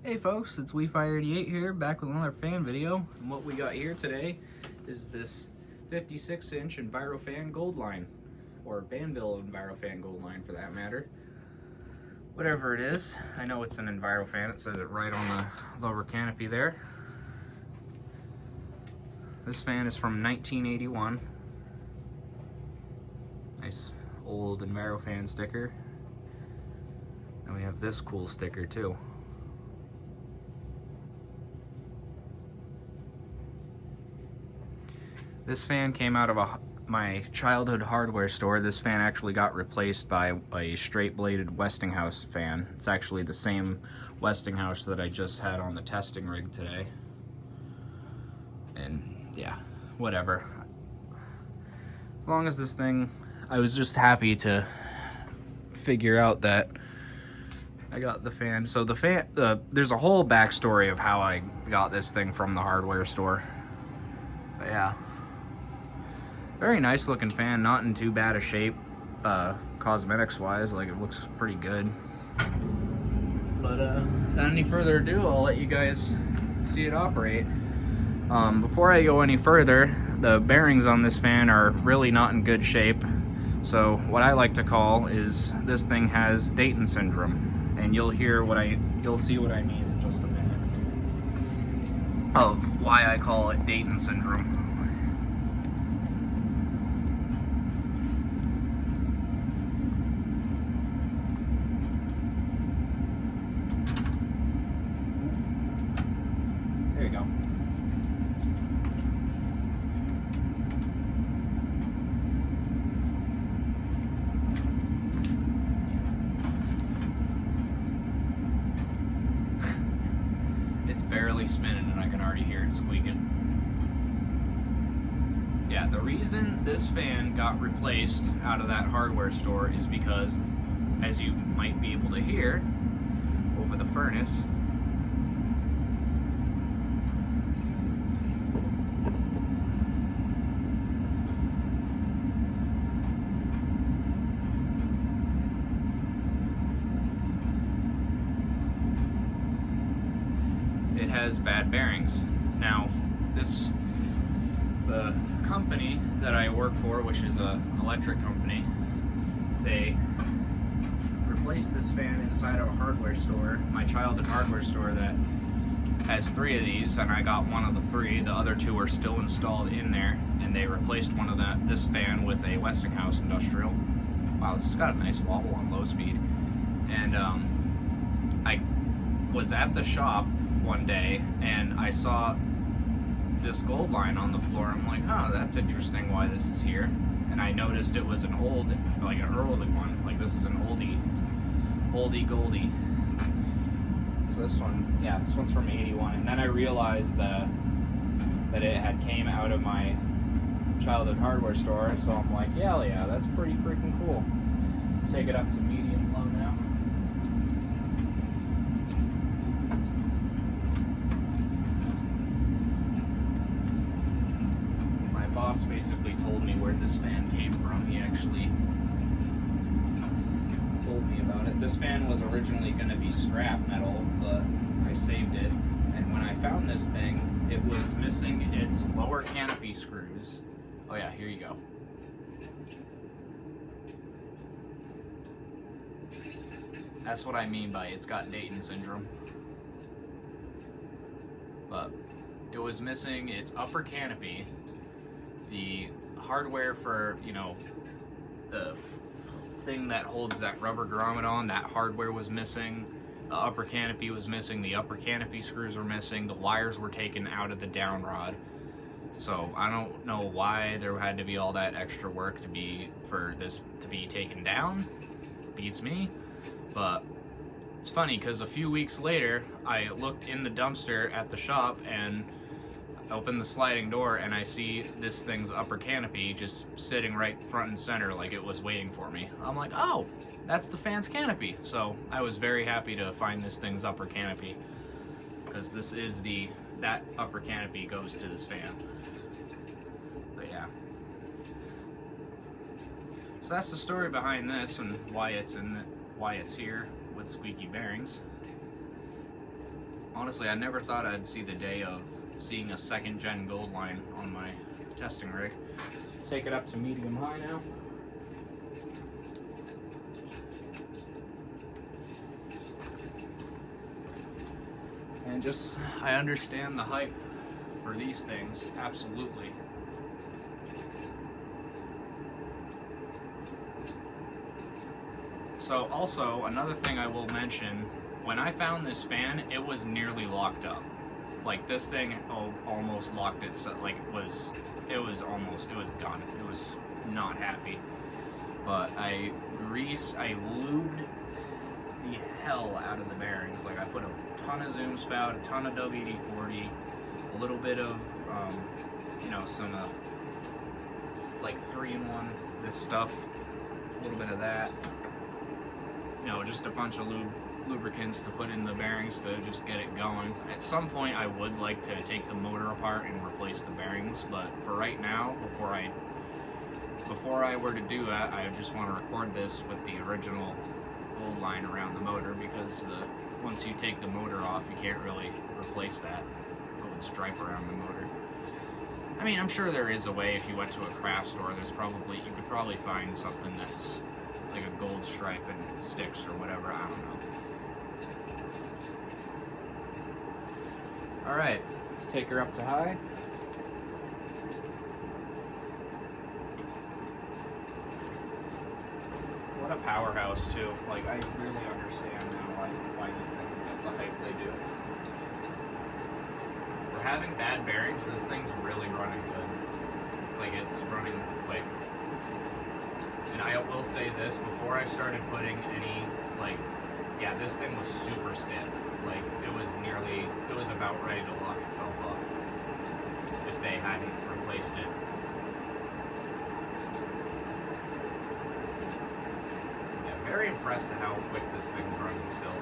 Hey folks, it's WeFire88 here, back with another fan video. And what we got here today is this 56-inch Envirofan Goldline, or Banville Envirofan Goldline for that matter. Whatever it is, I know it's an Envirofan, it says it right on the lower canopy there. This fan is from 1981. Nice old Envirofan sticker. And we have this cool sticker too. This fan came out of my childhood hardware store. This fan actually got replaced by a straight-bladed Westinghouse fan. It's actually the same Westinghouse that I just had on the testing rig today. And yeah, whatever. As long as this thing, I was just happy to figure out that I got the fan. So the fan, there's a whole backstory of how I got this thing from the hardware store. But yeah. Very nice looking fan, not in too bad a shape, cosmetics wise, like it looks pretty good. But without any further ado, I'll let you guys see it operate. Before I go any further, the bearings on this fan are really not in good shape. So what I like to call is this thing has Dayton syndrome, and you'll see what I mean in just a minute of why I call it Dayton syndrome. There you go. It's barely spinning and I can already hear it squeaking. Yeah, the reason this fan got replaced out of that hardware store is because, as you might be able to hear over the furnace, it has bad bearings. Now, the company that I work for, which is an electric company, they replaced this fan inside of a hardware store, my childhood hardware store that has 3 of these, and I got one of the 3. The other 2 are still installed in there, and they replaced one of this fan with a Westinghouse industrial. Wow, this has got a nice wobble on low speed. And I was at the shop one day and I saw this Goldline on the floor. I'm like, huh, that's interesting why this is here. And I noticed it was an early one. Like, this is an oldie goldie. So this one, yeah, this one's from 81. And then I realized that it had came out of my childhood hardware store. So I'm like, yeah, that's pretty freaking cool. Take it up to medium low now. Boss basically told me where this fan came from. He actually told me about it. This fan was originally going to be scrap metal, but I saved it. And when I found this thing, it was missing its lower canopy screws. Oh yeah, here you go. That's what I mean by it's got Dayton syndrome. But it was missing its upper canopy. The hardware for, the thing that holds that rubber grommet on, that hardware was missing. The upper canopy was missing. The upper canopy screws were missing. The wires were taken out of the down rod. So I don't know why there had to be all that extra work for this to be taken down. Beats me. But it's funny because a few weeks later, I looked in the dumpster at the shop and open the sliding door and I see this thing's upper canopy just sitting right front and center like it was waiting for me. I'm like, oh, that's the fan's canopy. So I was very happy to find this thing's upper canopy, because this is that upper canopy goes to this fan. But yeah. So that's the story behind this and why it's here with squeaky bearings. Honestly, I never thought I'd see the day of seeing a second-gen Goldline on my testing rig. Take it up to medium high now. And just, I understand the hype for these things, absolutely. So also, another thing I will mention, when I found this fan, it was nearly locked up. Like this thing almost locked itself, like it was done. It was not happy. But I lubed the hell out of the bearings. Like I put a ton of zoom spout, a ton of WD-40, a little bit of, you know, some like 3-in-1, this stuff, a little bit of that. You know, just a bunch of lubricants to put in the bearings to just get it going. At some point I would like to take the motor apart and replace the bearings, but for right now, before I were to do that, I just want to record this with the original Goldline around the motor, because once you take the motor off, you can't really replace that gold stripe around the motor. I mean, I'm sure there is a way. If you went to a craft store, you could probably find something that's like a gold stripe and it sticks or whatever, I don't know. Alright, let's take her up to high. What a powerhouse too. Like, I really understand now why these things get the hype they do. For having bad bearings, this thing's really running good. Like, it's running, like... And I will say this, before I started putting any, like, yeah, this thing was super stiff. Like, it was about ready to lock itself up if they hadn't replaced it. Yeah, very impressed at how quick this thing's running still,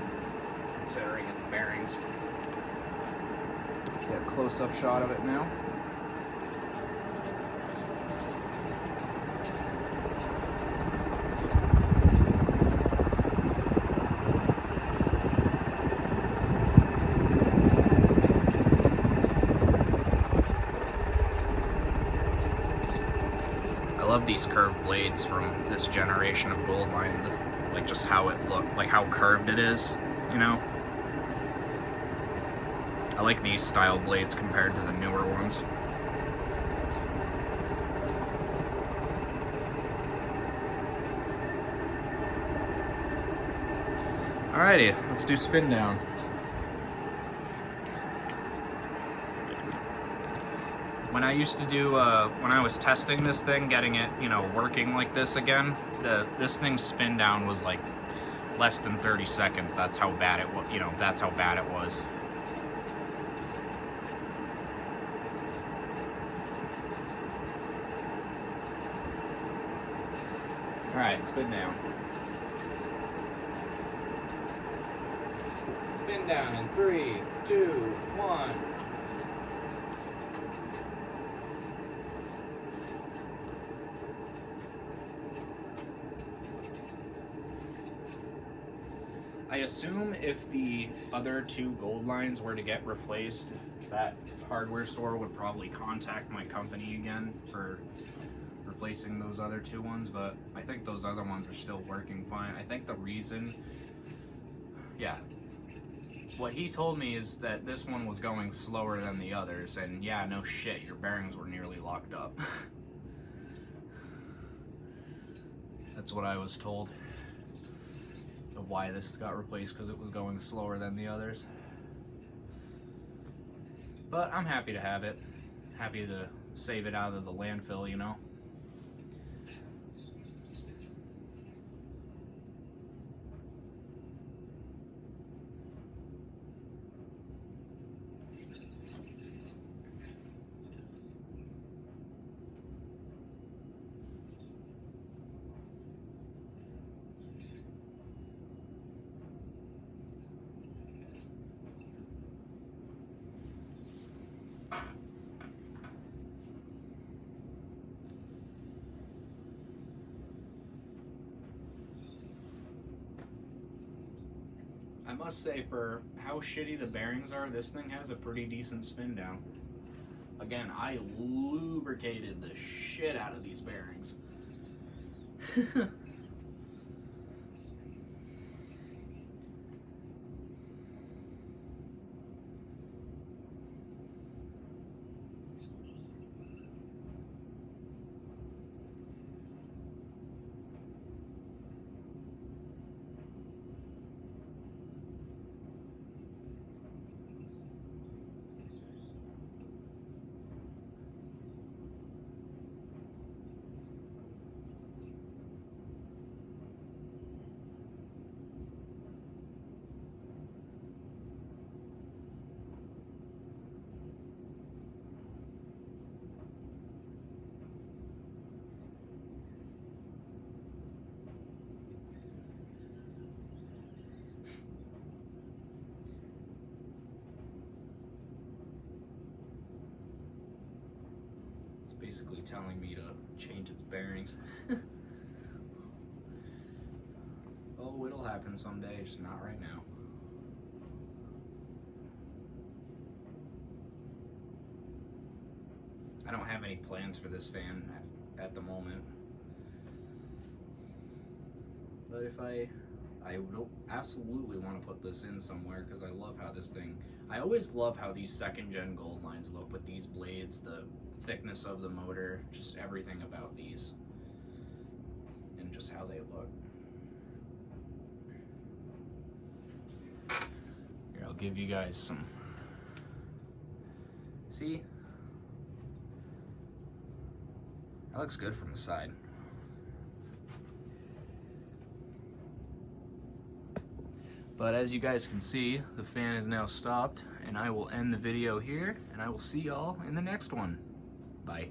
considering its bearings. Get a close-up shot of it now. I love these curved blades from this generation of Goldline, like just how it looked, like how curved it is, you know? I like these style blades compared to the newer ones. Alrighty, let's do spin down. When I used to do, when I was testing this thing, getting it, you know, working like this again, this thing's spin down was like less than 30 seconds. That's how bad it was, you know, that's how bad it was. Alright, spin down. Spin down in 3, 2, 1. I assume if the other two Goldlines were to get replaced, that hardware store would probably contact my company again for replacing those other two ones, but I think those other ones are still working fine. I think the reason, yeah, what he told me is that this one was going slower than the others, and yeah, no shit, your bearings were nearly locked up. That's what I was told of why this got replaced, because it was going slower than the others. But I'm happy to have it. Happy to save it out of the landfill, you know? must say, for how shitty the bearings are, this thing has a pretty decent spin down. Again, I lubricated the shit out of these bearings. Basically telling me to change its bearings. Oh, it'll happen someday, just not right now. I don't have any plans for this fan at the moment. But if I would absolutely want to put this in somewhere because I love how this thing, I always love how these second gen Goldlines look with these blades, the thickness of the motor, just everything about these and just how they look. Here, I'll give you guys some, see? That looks good from the side. But as you guys can see, the fan is now stopped, and I will end the video here, and I will see y'all in the next one. Bye.